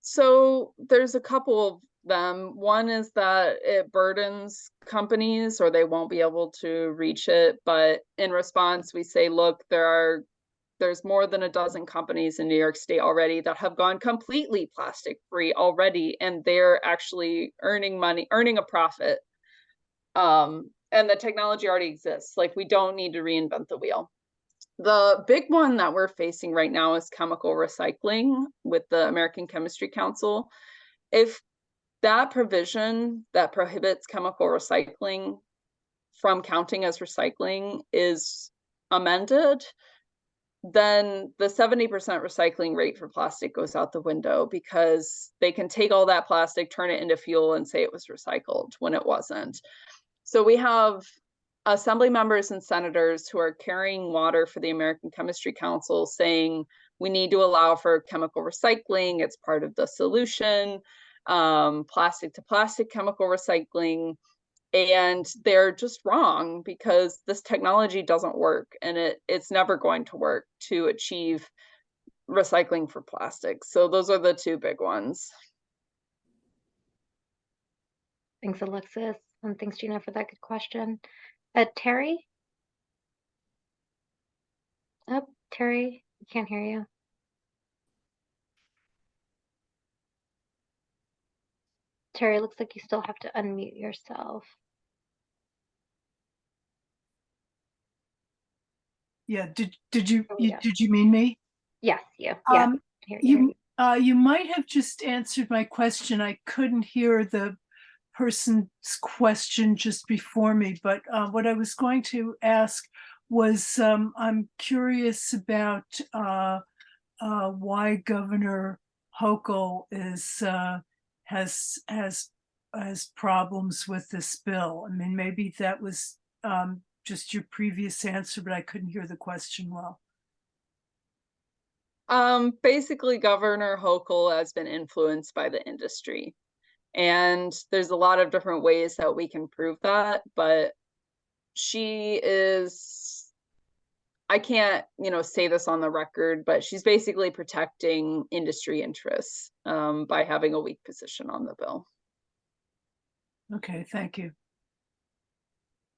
So there's a couple of them. One is that it burdens companies, or they won't be able to reach it. But in response, we say, look, there's more than a dozen companies in New York State already that have gone completely plastic free already, and they're actually earning money, earning a profit. And the technology already exists. Like, we don't need to reinvent the wheel. The big one that we're facing right now is chemical recycling with the American Chemistry Council. If that provision that prohibits chemical recycling from counting as recycling is amended, then the 70% recycling rate for plastic goes out the window, because they can take all that plastic, turn it into fuel, and say it was recycled when it wasn't. So we have assembly members and senators who are carrying water for the American Chemistry Council saying, We need to allow for chemical recycling. It's part of the solution. Plastic to plastic chemical recycling. And they're just wrong because this technology doesn't work, and it's never going to work to achieve recycling for plastics. So those are the two big ones. Thanks, Alexis, and thanks, Gina, for that good question. Terry? Oh, Terry, we can't hear you. Terry, looks like you still have to unmute yourself. Yeah, did you Oh, yeah. did you mean me? Yes, you. Yeah, hear you. You might have just answered my question. I couldn't hear the person's question just before me, but what I was going to ask was I'm curious about why Governor Hochul has problems with this bill. I mean, maybe that was just your previous answer, but I couldn't hear the question well. Basically, Governor Hochul has been influenced by the industry. And there's a lot of different ways that we can prove that, but she is, I can't, say this on the record, but she's basically protecting industry interests by having a weak position on the bill. Okay, thank you.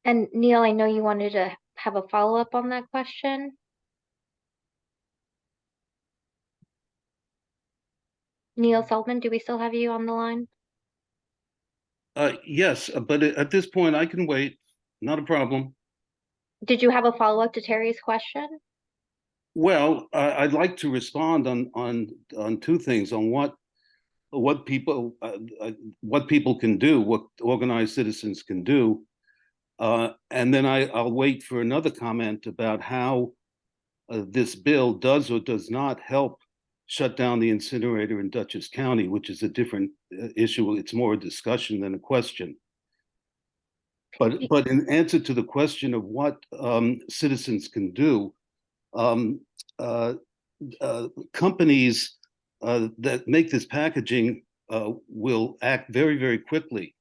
And Neil, I know you wanted to have a follow-up on that question. Neil Feldman, do we still have you on the line? Yes, but at this point I can wait. Not a problem. Did you have a follow-up to Terry's question? Well, I'd like to respond on two things: on what people can do, what organized citizens can do, and then I'll wait for another comment about how this bill does or does not help shut down the incinerator in Dutchess County, which is a different issue. It's more a discussion than a question. But in answer to the question of what citizens can do, companies that make this packaging will act very, very quickly.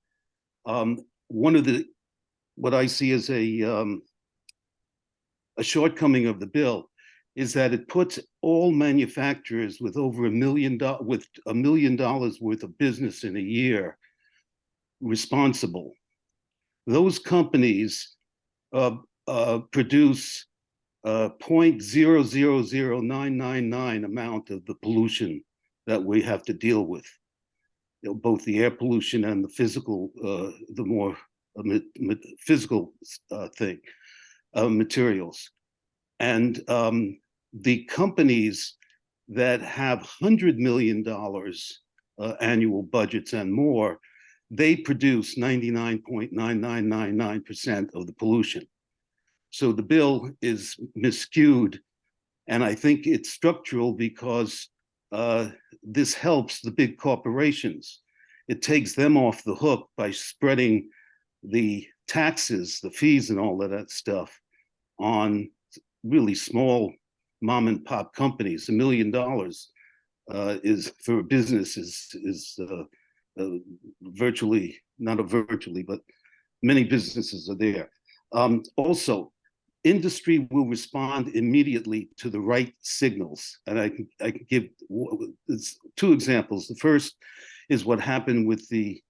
One of what I see as a shortcoming of the bill is that it puts all manufacturers with over $1 million worth of business in a year responsible. Those companies produce 0.000999 amount of the pollution that we have to deal with, both the air pollution and the physical, the more physical thing, materials. And the companies that have $100 million annual budgets and more, they produce 99.9999% of the pollution. So the bill is miscued, and I think it's structural because this helps the big corporations. It takes them off the hook by spreading the taxes, the fees, and all of that stuff on really small mom and pop companies. $1 million is for a business is virtually, not a virtually, but many businesses are there. Also, industry will respond immediately to the right signals. And I can give two examples. The first is what happened with the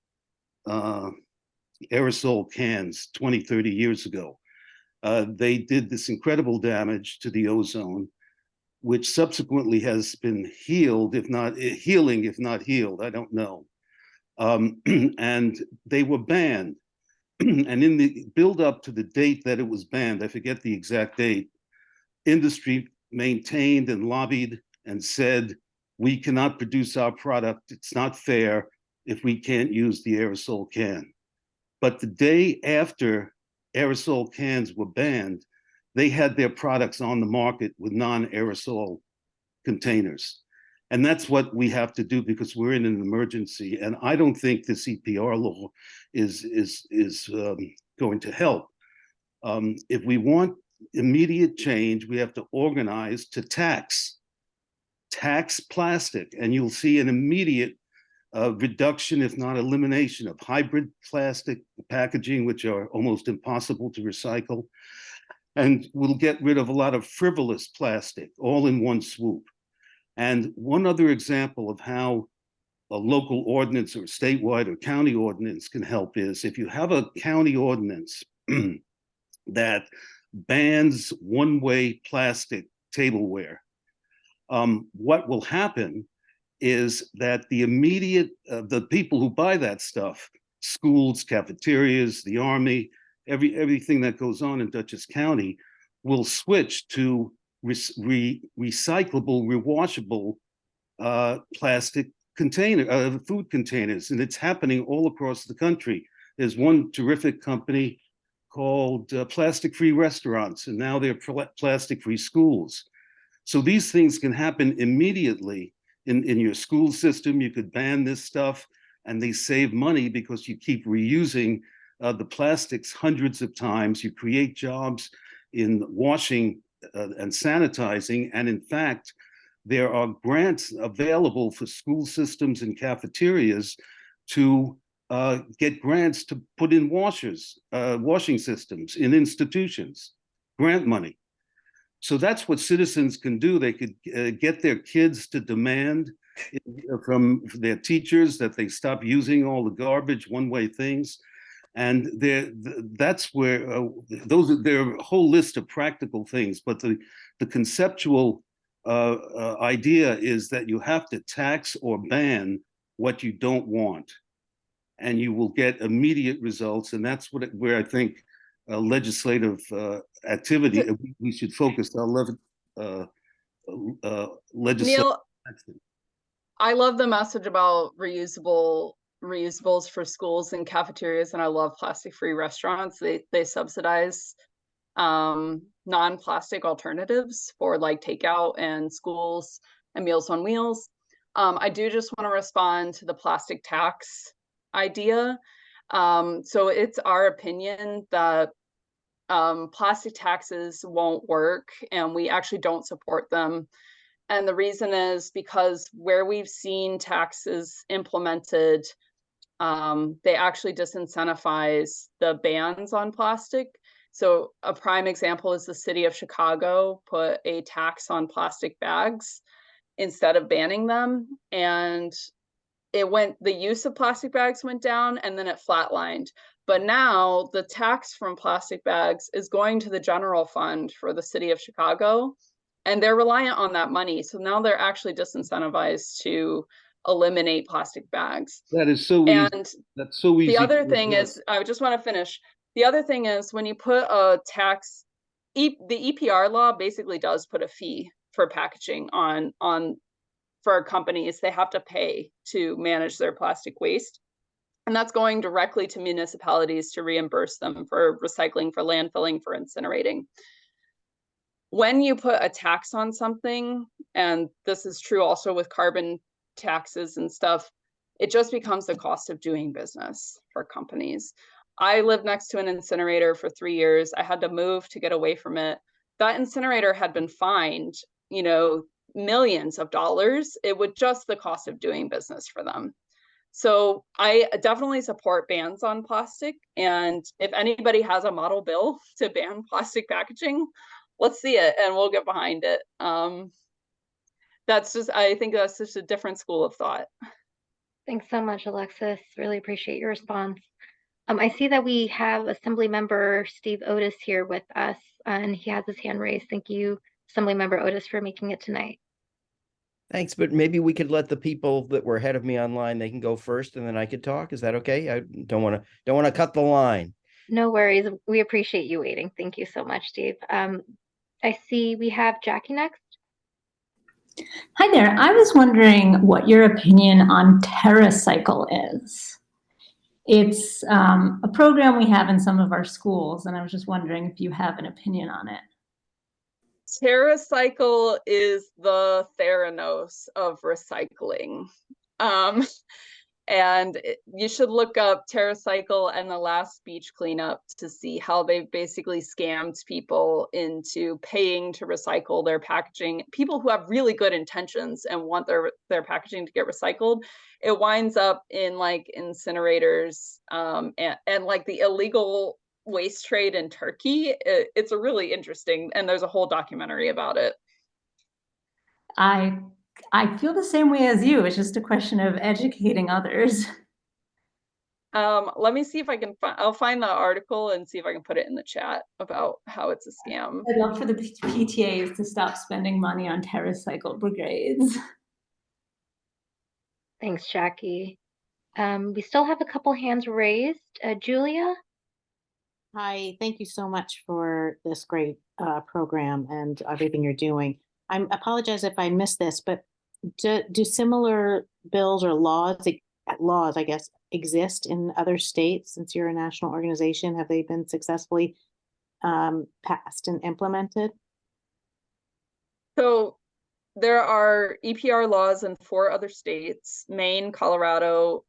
aerosol cans 20, 30 years ago. They did this incredible damage to the ozone, which subsequently has been healed, if not healed, I don't know. And they were banned. And in the build up to the date that it was banned, I forget the exact date, industry maintained and lobbied and said, we cannot produce our product. It's not fair if we can't use the aerosol can. But the day after aerosol cans were banned, they had their products on the market with non-aerosol containers. And that's what we have to do because we're in an emergency. And I don't think this EPR law is going to help. If we want immediate change, we have to organize to tax tax plastic, and you'll see an immediate reduction, if not elimination, of hybrid plastic packaging, which are almost impossible to recycle. And we'll get rid of a lot of frivolous plastic all in one swoop. And one other example of how a local ordinance or statewide or county ordinance can help is if you have a county ordinance that bans one-way plastic tableware, what will happen is that the immediate, the people who buy that stuff, schools, cafeterias, the Army, everything that goes on in Dutchess County will switch to recyclable, rewashable plastic food containers. And it's happening all across the country. There's one terrific company called Plastic Free Restaurants, and now they're Plastic Free Schools. So these things can happen immediately in your school system. You could ban this stuff and they save money because you keep reusing the plastics hundreds of times. You create jobs in washing and sanitizing. And in fact, there are grants available for school systems and cafeterias to get grants to put in washing systems in institutions, grant money. So that's what citizens can do. They could get their kids to demand from their teachers that they stop using all the garbage, one-way things. And that's where there are a whole list of practical things, but the conceptual idea is that you have to tax or ban what you don't want, and you will get immediate results. And that's where I think legislative activity, we should focus our legislative. Neil, I love the message about reusables for schools and cafeterias, and I love plastic-free restaurants. They subsidize non-plastic alternatives for like takeout and schools and Meals on Wheels. I do just want to respond to the plastic tax idea. So it's our opinion that plastic taxes won't work, and we actually don't support them. And the reason is because where we've seen taxes implemented, they actually disincentivize the bans on plastic. So a prime example is the city of Chicago put a tax on plastic bags instead of banning them. And the use of plastic bags went down, and then it flatlined. But now the tax from plastic bags is going to the general fund for the city of Chicago, and they're reliant on that money. So now they're actually disincentivized to eliminate plastic bags. That is so easy. And that's so easy. The other thing is, I just want to finish. The other thing is when you put a tax, the EPR law basically does put a fee for packaging for companies. They have to pay to manage their plastic waste. And that's going directly to municipalities to reimburse them for recycling, for landfilling, for incinerating. When you put a tax on something, and this is true also with carbon taxes and stuff, it just becomes the cost of doing business for companies. I lived next to an incinerator for 3 years. I had to move to get away from it. That incinerator had been fined, millions of dollars. It would just the cost of doing business for them. So I definitely support bans on plastic. And if anybody has a model bill to ban plastic packaging, let's see it and we'll get behind it. I think that's just a different school of thought. Thanks so much, Alexis. Really appreciate your response. I see that we have Assembly Member Steve Otis here with us, and he has his hand raised. Thank you, Assembly Member Otis, for making it tonight. Thanks, but maybe we could let the people that were ahead of me online, they can go first and then I could talk. Is that okay? I don't want to cut the line. No worries. We appreciate you waiting. Thank you so much, Steve. I see we have Jackie next. Hi there. I was wondering what your opinion on TerraCycle is. It's a program we have in some of our schools, and I was just wondering if you have an opinion on it. TerraCycle is the Theranos of recycling. And you should look up TerraCycle and the last beach cleanup to see how they've basically scammed people into paying to recycle their packaging. People who have really good intentions and want their packaging to get recycled, it winds up in like incinerators and like the illegal waste trade in Turkey. It's a really interesting, and there's a whole documentary about it. I feel the same way as you. It's just a question of educating others. Let me see if I can I'll find the article and see if I can put it in the chat about how it's a scam. I'd love for the PTAs to stop spending money on TerraCycle brigades. Thanks, Jackie. We still have a couple hands raised. Julia? Hi, thank you so much for this great program and everything you're doing. I apologize if I missed this, but do similar bills or laws, I guess, exist in other states since you're a national organization? Have they been successfully passed and implemented? So there are EPR laws in 4 other states: Maine, Colorado,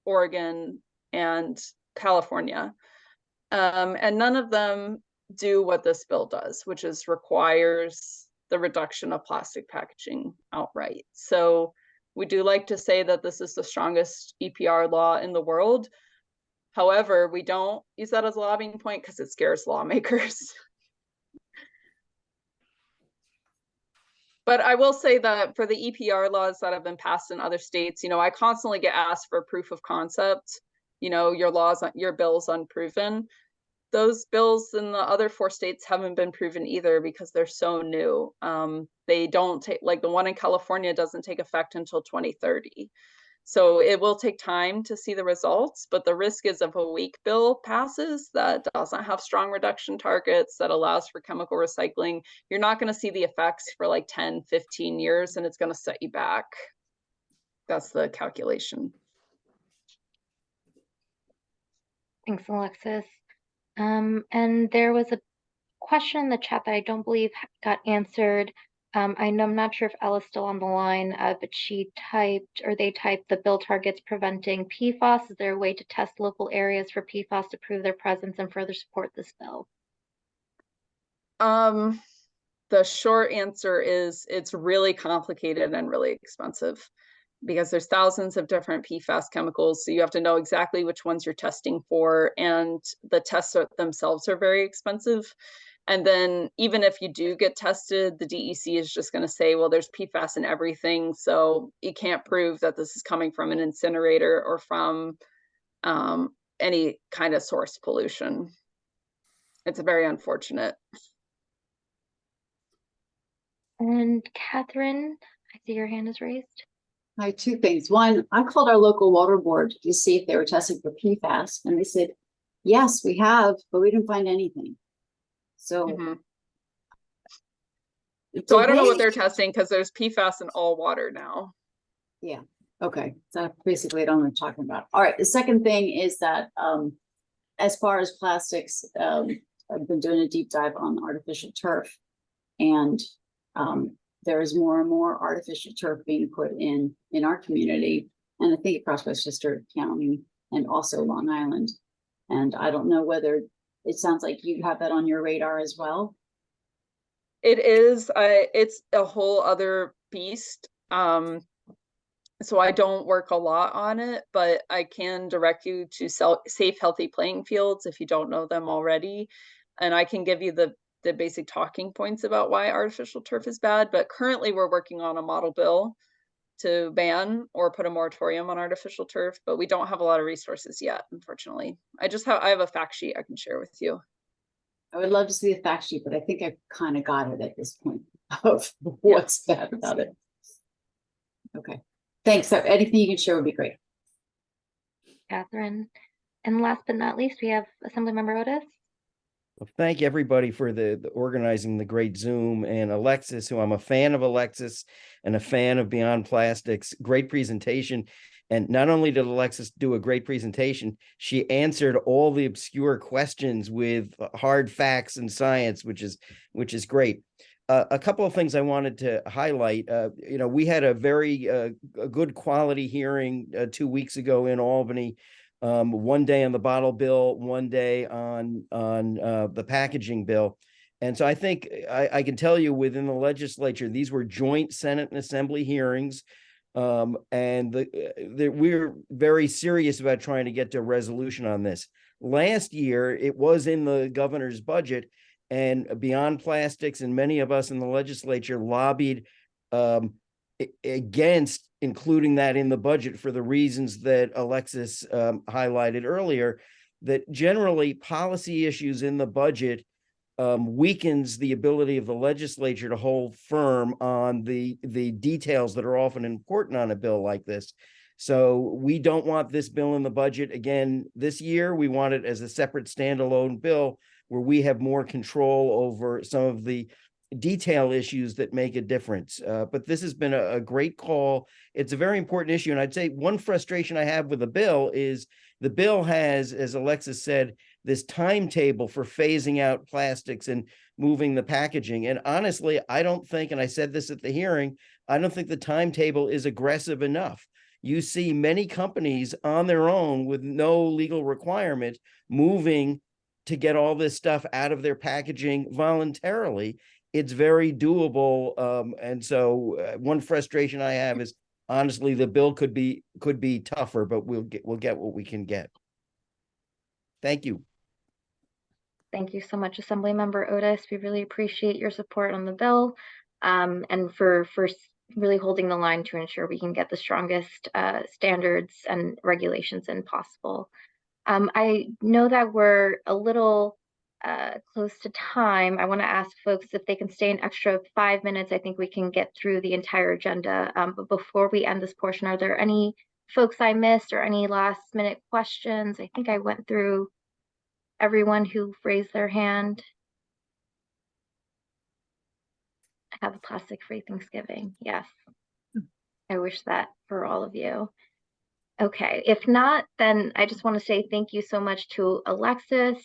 Oregon, and California. And none of them do what this bill does, which is requires the reduction of plastic packaging outright. So we do like to say that this is the strongest EPR law in the world. However, we don't use that as a lobbying point because it scares lawmakers. But I will say that for the EPR laws that have been passed in other states, I constantly get asked for proof of concept. Your bill's unproven. Those bills in the other 4 states haven't been proven either because they're so new. They don't take, like the one in California doesn't take effect until 2030. So it will take time to see the results, but the risk is if a weak bill passes that doesn't have strong reduction targets, that allows for chemical recycling, you're not going to see the effects for like 10, 15 years, and it's going to set you back. That's the calculation. Thanks, Alexis. And there was a question in the chat that I don't believe got answered. I'm not sure if Ella's still on the line, but they typed the bill targets preventing PFAS. Is there a way to test local areas for PFAS to prove their presence and further support this bill? The short answer is it's really complicated and really expensive because there's thousands of different PFAS chemicals. So you have to know exactly which ones you're testing for, and the tests themselves are very expensive. And then even if you do get tested, the DEC is just going to say, well, there's PFAS in everything. So you can't prove that this is coming from an incinerator or from any kind of source pollution. It's very unfortunate. And Catherine, I see your hand is raised. Hi, 2 things. One, I called our local water board to see if they were testing for PFAS, and they said, yes, we have, but we didn't find anything. So, So I don't know what they're testing because there's PFAS in all water now. Yeah. Okay. So basically I don't know what I'm talking about. All right. The second thing is that as far as plastics, I've been doing a deep dive on artificial turf, and there is more and more artificial turf being put in our community, and I think across Westchester County and also Long Island. And I don't know whether it sounds like you have that on your radar as well. It is. It's a whole other beast. So I don't work a lot on it, but I can direct you to Safe Healthy Playing Fields if you don't know them already. And I can give you the basic talking points about why artificial turf is bad. But currently we're working on a model bill to ban or put a moratorium on artificial turf, but we don't have a lot of resources yet, unfortunately. I have a fact sheet I can share with you. I would love to see the fact sheet, but I think I've kind of got it at this point of what's bad about it. Okay. Thanks. So anything you can share would be great. Catherine. And last but not least, we have Assemblymember Otis. Well, thank everybody for the organizing the great Zoom, and Alexis, who I'm a fan of Alexis and a fan of Beyond Plastics. Great presentation. And not only did Alexis do a great presentation, she answered all the obscure questions with hard facts and science, which is great. a couple of things I wanted to highlight. We had a very a good quality hearing 2 weeks ago in Albany. One day on the bottle bill, one day on the packaging bill. And so I think I can tell you within the legislature, these were joint Senate and Assembly hearings. And we're very serious about trying to get to a resolution on this. Last year, it was in the governor's budget, and Beyond Plastics and many of us in the legislature lobbied against including that in the budget for the reasons that Alexis highlighted earlier, that generally policy issues in the budget weakens the ability of the legislature to hold firm on the details that are often important on a bill like this. So we don't want this bill in the budget again this year. We want it as a separate standalone bill where we have more control over some of the detail issues that make a difference. But this has been a great call. It's a very important issue. And I'd say one frustration I have with the bill is the bill has, as Alexis said, this timetable for phasing out plastics and moving the packaging. And honestly, I don't think, and I said this at the hearing, I don't think the timetable is aggressive enough. You see many companies on their own with no legal requirement moving to get all this stuff out of their packaging voluntarily. It's very doable. And so one frustration I have is honestly, the bill could be tougher, but we'll get what we can get. Thank you. Thank you so much, Assemblymember Otis. We really appreciate your support on the bill, and for really holding the line to ensure we can get the strongest standards and regulations in possible. I know that we're a little close to time. I want to ask folks if they can stay an extra 5 minutes. I think we can get through the entire agenda. But before we end this portion, are there any folks I missed or any last minute questions? I think I went through everyone who raised their hand. Have a plastic-free Thanksgiving. Yes. I wish that for all of you. Okay, if not, then I just want to say thank you so much to Alexis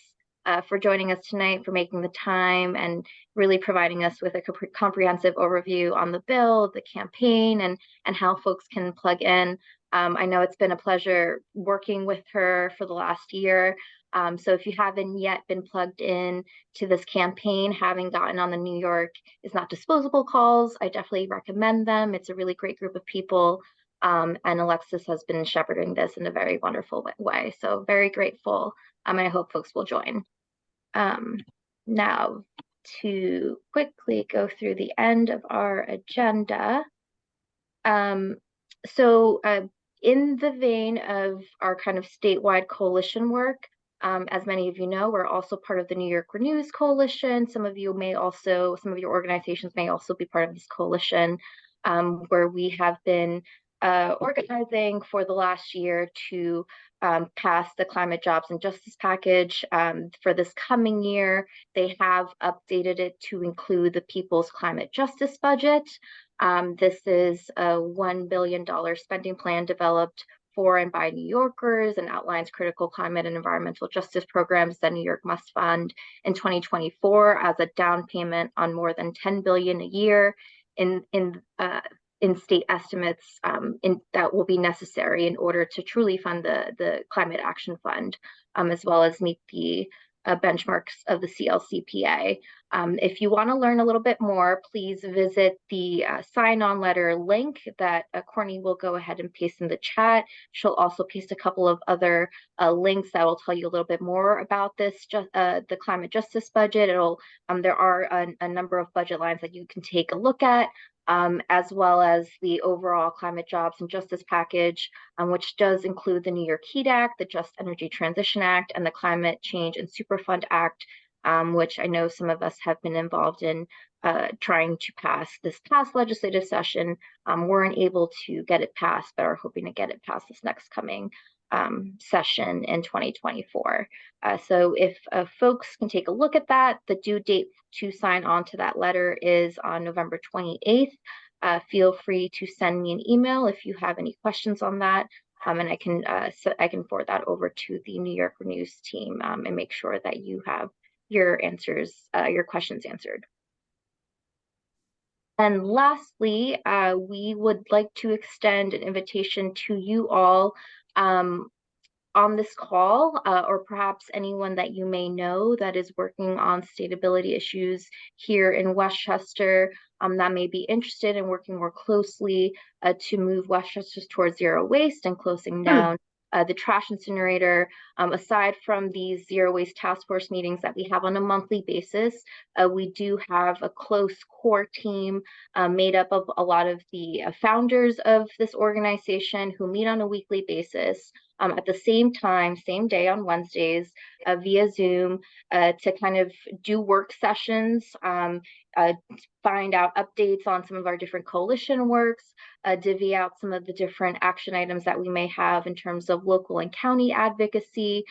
for joining us tonight, for making the time and really providing us with a comprehensive overview on the bill, the campaign, and how folks can plug in. I know it's been a pleasure working with her for the last year. So if you haven't yet been plugged in to this campaign, having gotten on the New York is Not Disposable calls, I definitely recommend them. It's a really great group of people. And Alexis has been shepherding this in a very wonderful way. So very grateful. And I hope folks will join. Now, to quickly go through the end of our agenda. So in the vein of our kind of statewide coalition work, as many of you know, we're also part of the New York Renews Coalition. Some of your organizations may also be part of this coalition, where we have been organizing for the last year to pass the Climate Jobs and Justice Package. For this coming year, they have updated it to include the People's Climate Justice Budget. This is a $1 billion spending plan developed for and by New Yorkers and outlines critical climate and environmental justice programs that New York must fund in 2024 as a down payment on more than $10 billion a year in state estimates that will be necessary in order to truly fund the Climate Action Fund, as well as meet the benchmarks of the CLCPA. If you want to learn a little bit more, please visit the sign-on letter link that Courtney will go ahead and paste in the chat. She'll also paste a couple of other links that will tell you a little bit more about this, the climate justice budget. There are a number of budget lines that you can take a look at, as well as the overall Climate Jobs and Justice Package, which does include the New York Heat Act, the Just Energy Transition Act, and the Climate Change and Superfund Act, which I know some of us have been involved in trying to pass this past legislative session. Weren't able to get it passed, but are hoping to get it passed this next coming session in 2024. So if folks can take a look at that, the due date to sign on to that letter is on November 28th. Feel free to send me an email if you have any questions on that, and I can forward that over to the New York Renews team and make sure that you have your questions answered. And lastly, we would like to extend an invitation to you all on this call, or perhaps anyone that you may know that is working on sustainability issues here in Westchester, that may be interested in working more closely to move Westchester towards zero waste and closing down the trash incinerator. Aside from these zero waste task force meetings that we have on a monthly basis, we do have a close core team made up of a lot of the founders of this organization who meet on a weekly basis. At the same time, same day on Wednesdays via Zoom to kind of do work sessions, find out updates on some of our different coalition works, divvy out some of the different action items that we may have in terms of local and county advocacy.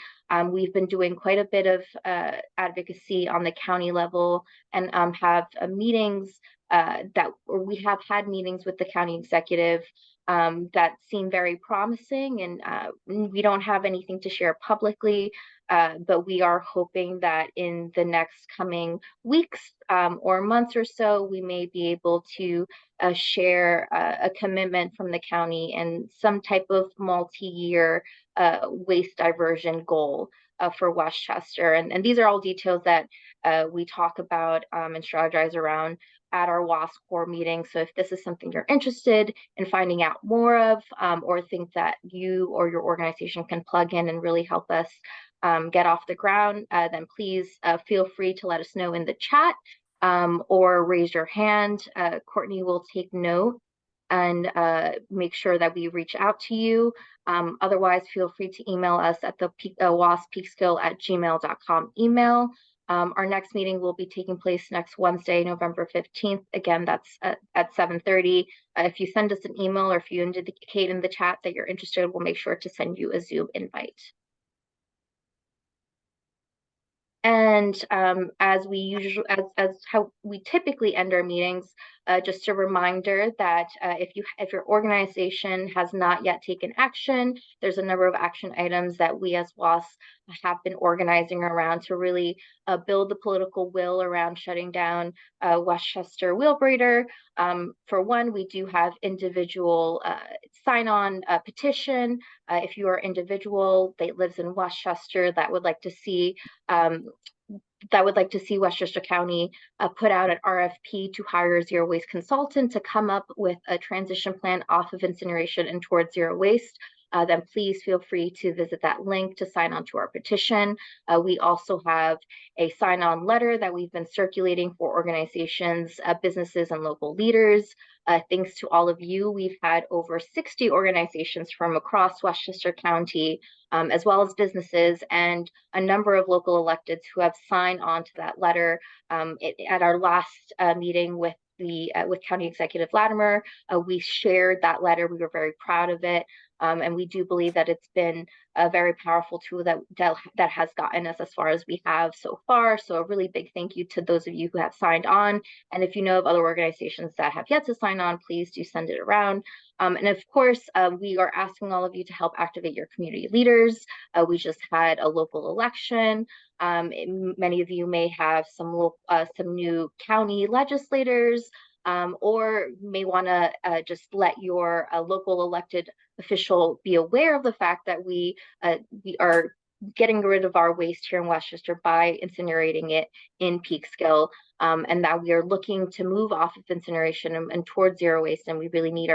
We've been doing quite a bit of advocacy on the county level and have meetings we have had meetings with the county executive that seem very promising, and we don't have anything to share publicly, but we are hoping that in the next coming weeks or months or so, we may be able to share a commitment from the county and some type of multi-year waste diversion goal for Westchester. And these are all details that we talk about and strategize around at our WASP core meeting. So if this is something you're interested in finding out more of, or think that you or your organization can plug in and really help us get off the ground, then please feel free to let us know in the chat or raise your hand. Courtney will take note and make sure that we reach out to you. Otherwise, feel free to email us at the wasppeekskill@gmail.com email. Our next meeting will be taking place next Wednesday, November 15th. Again, that's at 7:30. If you send us an email or if you indicate in the chat that you're interested, we'll make sure to send you a Zoom invite. And as we usually, as how we typically end our meetings, just a reminder that if your organization has not yet taken action, there's a number of action items that we as WASP have been organizing around to really build the political will around shutting down Westchester Wheelbrader. For one, we do have individual sign-on petition. If you are individual that lives in Westchester that would like to see Westchester County put out an RFP to hire a zero waste consultant to come up with a transition plan off of incineration and towards zero waste, then please feel free to visit that link to sign on to our petition. We also have a sign-on letter that we've been circulating for organizations, businesses, and local leaders. Thanks to all of you, we've had over 60 organizations from across Westchester County, as well as businesses and a number of local electeds who have signed on to that letter. At our last meeting with County Executive Latimer, we shared that letter. We were very proud of it. And we do believe that it's been a very powerful tool that has gotten us as far as we have so far. So a really big thank you to those of you who have signed on. And if you know of other organizations that have yet to sign on, please do send it around. And of course, we are asking all of you to help activate your community leaders. We just had a local election. Many of you may have some new county legislators, or may want to just let your local elected official be aware of the fact that we are getting rid of our waste here in Westchester by incinerating it in Peekskill, and that we are looking to move off of incineration and towards zero waste, and we really need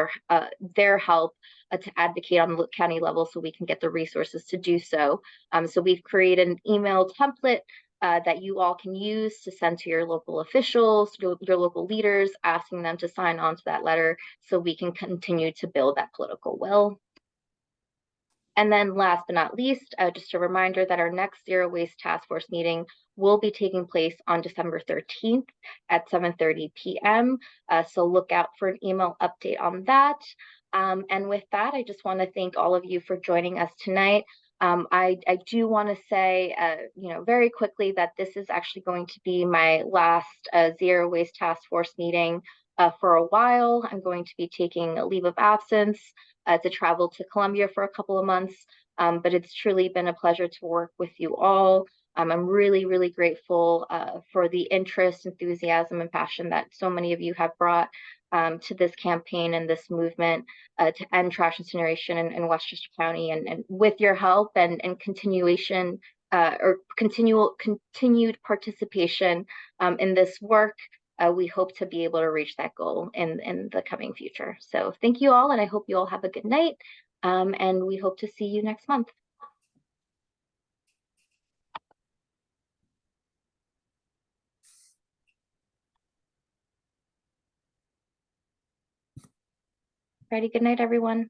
their help to advocate on the county level so we can get the resources to do so. So we've created an email template that you all can use to send to your local officials, your local leaders, asking them to sign on to that letter so we can continue to build that political will. And then last but not least, just a reminder that our next Zero Waste Task Force meeting will be taking place on December 13th at 7:30 p.m. So look out for an email update on that. And with that, I just want to thank all of you for joining us tonight. I do want to say, very quickly that this is actually going to be my last Zero Waste Task Force meeting for a while. I'm going to be taking a leave of absence to travel to Columbia for a couple of months, but it's truly been a pleasure to work with you all. I'm really, really grateful for the interest, enthusiasm, and passion that so many of you have brought to this campaign and this movement to end trash incineration in Westchester County. And with your help and continuation or continued participation in this work, we hope to be able to reach that goal in the coming future. So thank you all, and I hope you all have a good night. And we hope to see you next month. Ready, good night, everyone.